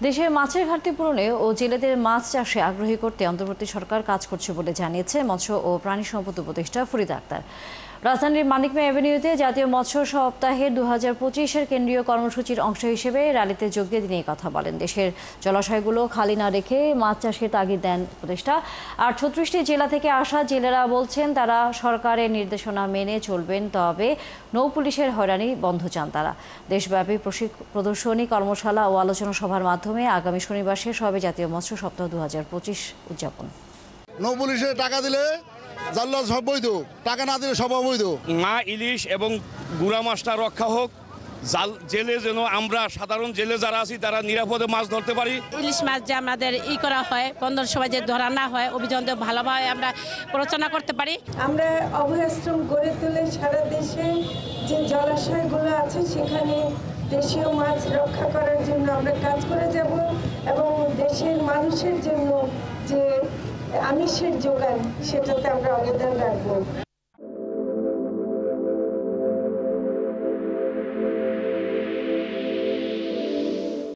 দেশের মাছের ঘাটতি পূরণে ও জেলেদের মাছ চাষে আগ্রহী করতে অন্তর্বর্তী সরকার কাজ করছে বলে জানিয়েছে মৎস্য ও প্রাণী সম্পদ উপদেষ্টা ফরিদা আক্তার। রাজধানীর মানিক মিয়া এভিনিউতে জাতীয় মৎস্য সপ্তাহের 2025-এর কেন্দ্রীয় কর্মসূচির অংশ হিসেবে র্যালিতে যোগ দিয়ে তিনি কথা বলেন। দেশের জলাশয়গুলো খালি না রেখে মাছ চাষের তাগিদ দেন উপদেষ্টা। আর 36টি জেলা থেকে আসা জেলেরা বলছেন তারা সরকারের নির্দেশনা মেনে চলবেন, তবে নৌ পুলিশের হয়রানি বন্ধ চান তারা। দেশব্যাপী প্রদর্শনী, কর্মশালা ও আলোচনা সভার মাধ্যমে আগামী শনিবার শেষ হবে জাতীয় মৎস্য সপ্তাহ 2025 উদযাপন। নৌ পুলিশে টাকা দিলে জাল্লা সব বৈধ, টাকা না দিলে সব অবৈধ। মা ইলিশ এবং গুড়া মাছটা রক্ষা হোক, জেলে যেন আমরা সাধারণ জেলে যারা আছি তারা নিরাপদে মাছ ধরতে পারি। ইলিশ মাছ যে আমাদের করা হয়, বন্দর সবাই যে ধরা না হয়, অভিযান ভালোভাবে আমরা প্রচারণা করতে পারি। আমরা অভয়াশ্রম গড়ে তুলে সারা দেশে যে জলাশয়গুলো আছে সেখানে দেশীয় মাছ রক্ষা করার জন্য আমরা কাজ করে যাব এবং দেশের মানুষের জন্য যে আমিষের যোগান সেটাতে আমরা অবদান রাখবো।